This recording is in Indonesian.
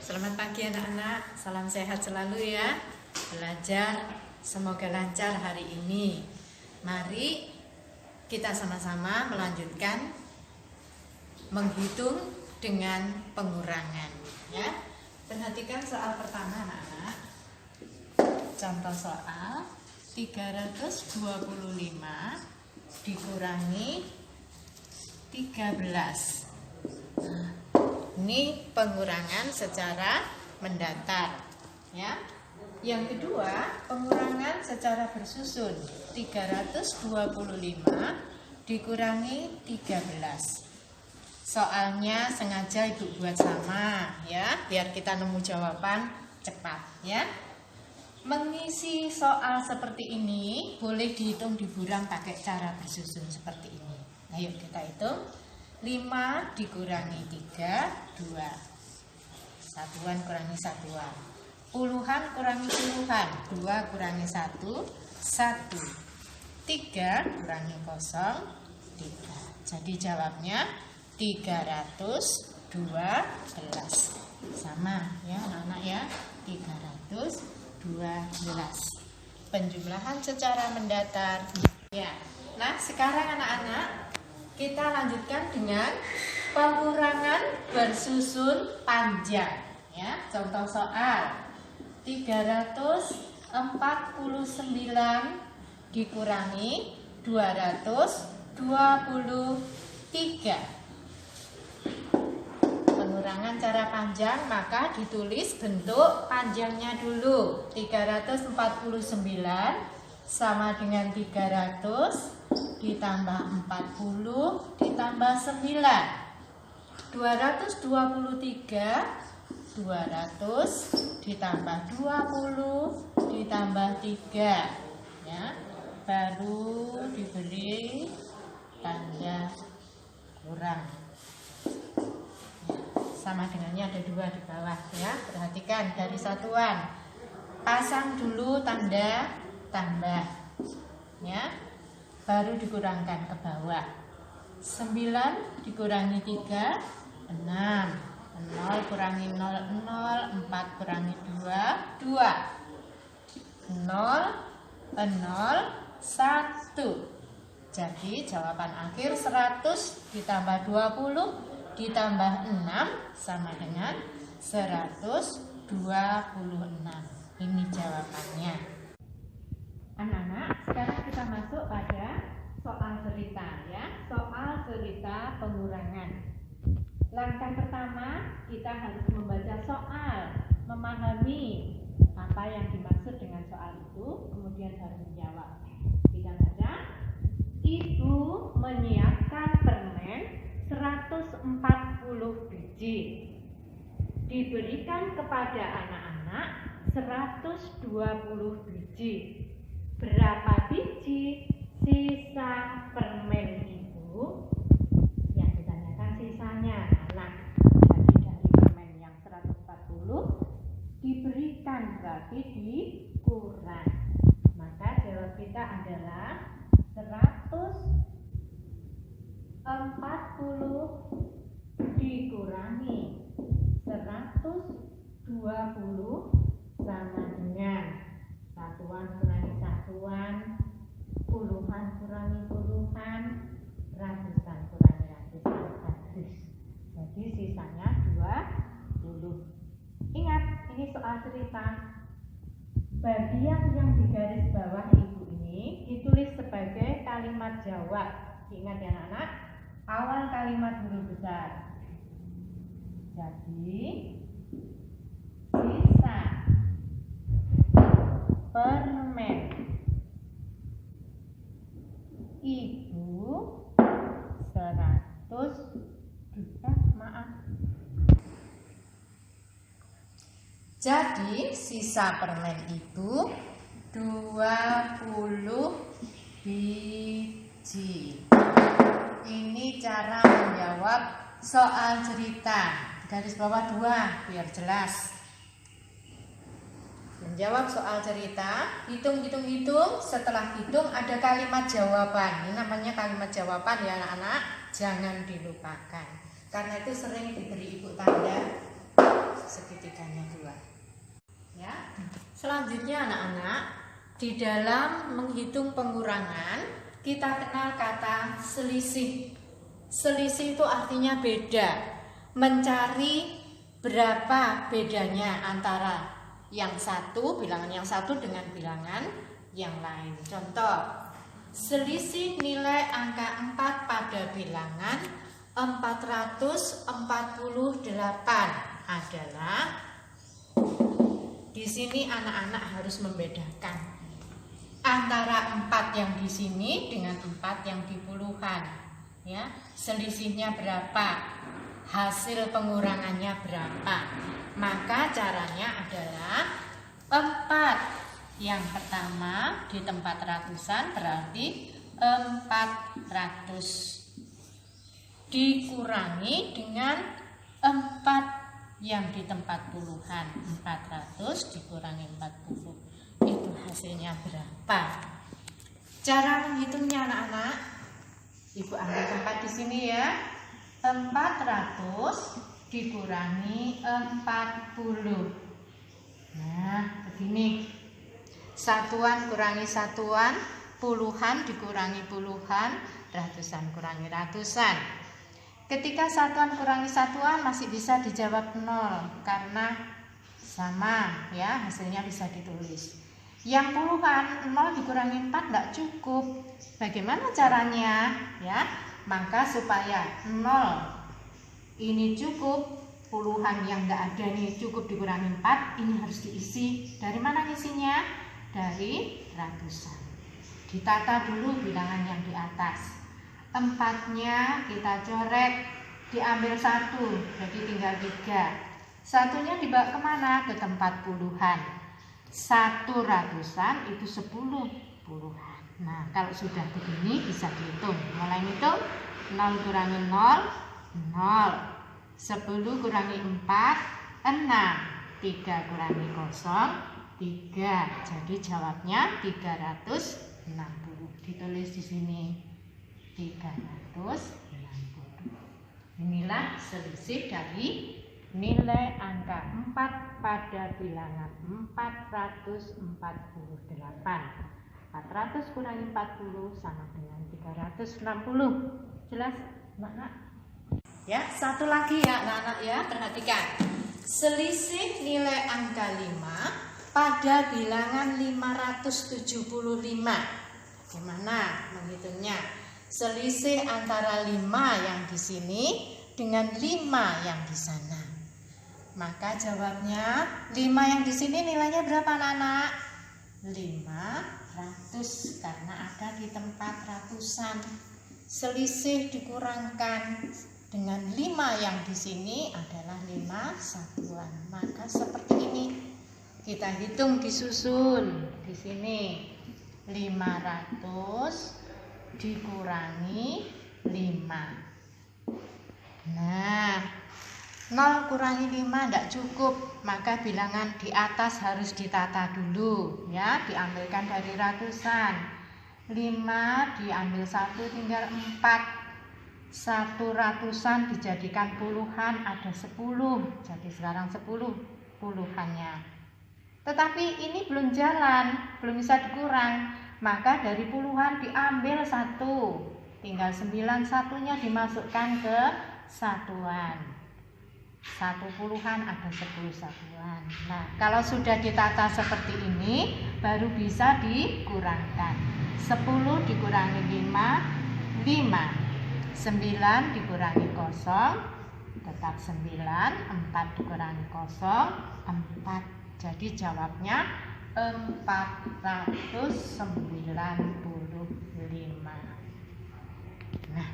Selamat pagi anak-anak, salam sehat selalu ya. Belajar semoga lancar hari ini. Mari kita sama-sama melanjutkan menghitung dengan pengurangan ya. Perhatikan soal pertama anak-anak. Contoh soal 325 dikurangi 13. Ini pengurangan secara mendatar ya. Yang kedua, pengurangan secara bersusun. 325 dikurangi 13. Soalnya sengaja Ibu buat sama ya, biar kita nemu jawaban cepat ya. Mengisi soal seperti ini boleh dihitung di buram pakai cara bersusun seperti ini. Ayo kita hitung. 5 dikurangi 3, 2. Satuan kurangi satuan. Puluhan kurangi puluhan. 2 kurangi 1, 1. 3 kurangi 0, 3. Jadi jawabnya 312. Sama ya anak-anak ya. 312. Penjumlahan secara mendatar. Ya. Nah, sekarang anak-anak kita lanjutkan dengan pengurangan bersusun panjang ya. Contoh soal 349 dikurangi 223. Pengurangan cara panjang maka ditulis bentuk panjangnya dulu. 349 sama dengan 300 ditambah 40 ditambah 9. 223 200 ditambah 20 ditambah 3 ya. Baru diberi tanda kurang ya, sama dengannya ada 2 di bawah ya. Perhatikan dari satuan, pasang dulu tanda tambah ya, baru dikurangkan ke bawah. 9 dikurangi 3, 6. 0 kurangi 0, 0. 4 kurangi 2, 2. 0, 0, 1. Jadi jawaban akhir 100 ditambah 20 ditambah 6 sama dengan 126. Ini jawabannya. Anak-anak, sekarang kita masuk pada soal cerita ya. Soal cerita pengurangan. Langkah pertama, kita harus membaca soal, memahami apa yang dimaksud dengan soal itu, kemudian baru menjawab. Kita baca, Ibu menyiapkan permen 140 biji. Diberikan kepada anak-anak 120 biji. Berapa biji sisa permen itu? Yang ditanyakan sisanya. Nah, jadi dari permen yang 140 diberikan berarti dikurang. Maka jawab kita adalah 140 dikurangi 120 sama dengan satuan kurangi satuan, puluhan kurangi puluhan, ratusan kurangi ratusan, habis. Jadi sisanya 20. Ingat, ini soal cerita. Bagian yang di garis bawah Ibu ini ditulis sebagai kalimat jawab. Ingat ya anak-anak, awal kalimat huruf besar. Jadi sisa permen Ibu 100 Jadi sisa permen itu 20 biji. Ini cara menjawab soal cerita. Garis bawah 2 biar jelas. Menjawab soal cerita, hitung. Setelah hitung ada kalimat jawaban. Ini namanya kalimat jawaban ya anak-anak. Jangan dilupakan. Karena itu sering diberi ibu tanda segitiganya 2. Ya. Selanjutnya anak-anak, di dalam menghitung pengurangan kita kenal kata selisih. Selisih itu artinya beda. Mencari berapa bedanya antara yang satu, bilangan yang satu dengan bilangan yang lain. Contoh, selisih nilai angka 4 pada bilangan 448 adalah, di sini anak-anak harus membedakan antara 4 yang di sini dengan 4 yang di puluhan. Ya, selisihnya berapa? Hasil pengurangannya berapa? Maka caranya adalah 4 yang pertama di tempat ratusan berarti 400 dikurangi dengan 4 yang di tempat puluhan. 400 dikurangi 40. Itu hasilnya berapa? Cara menghitungnya anak-anak, Ibu ambil tempat di sini ya. 400 dikurangi 40. Nah, begini. Satuan kurangi satuan, puluhan dikurangi puluhan, ratusan kurangi ratusan. Ketika satuan kurangi satuan masih bisa dijawab 0 karena sama ya, hasilnya bisa ditulis. Yang puluhan 0 dikurangi 4 tidak cukup. Bagaimana caranya? Ya, maka supaya 0 ini cukup, puluhan yang tidak ada nih cukup dikurangi 4, ini harus diisi. Dari mana isinya? Dari ratusan. Ditata dulu bilangan yang di atas. 4-nya kita coret, diambil 1, jadi tinggal 3. Satunya dibawa kemana? Ke tempat puluhan. 1 ratusan itu 10 puluhan. Nah, kalau sudah begini bisa dihitung. Mulai hitung, 0 kurangi 0, 0. 10 kurangi 4, 6. 3 kurangi 0, 3. Jadi jawabnya 360. Ditulis di sini 360. Inilah selisih dari nilai angka 4 pada bilangan 448. 400 kurangi 40 sama dengan 360. Jelas, Nak? Ya, satu lagi ya, anak-anak ya, perhatikan. Selisih nilai angka 5 pada bilangan 575. Bagaimana menghitungnya? Selisih antara 5 yang di sini dengan 5 yang di sana. Maka jawabnya 5 yang di sini nilainya berapa, anak-anak? 500 karena ada di tempat ratusan. Selisih dikurangkan dengan 5 yang di sini adalah 5 satuan. Maka seperti ini. Kita hitung disusun di sini. 500 dikurangi 5. Nah, 0 kurangi 5 tidak cukup, maka bilangan di atas harus ditata dulu ya, diambilkan dari ratusan. 5 diambil 1 tinggal 4. 1 ratusan dijadikan puluhan ada 10. Jadi sekarang 10 puluhannya. Tetapi ini belum jalan, belum bisa dikurang. Maka dari puluhan diambil 1. Tinggal 9, satunya dimasukkan ke satuan. 1 puluhan ada 10 satuan. Nah, kalau sudah ditata seperti ini, baru bisa dikurangkan. 10 dikurangi 5, 5. 9 dikurangi 0, tetap 9. 4 dikurangi 0, 4. Jadi jawabnya 495. Nah,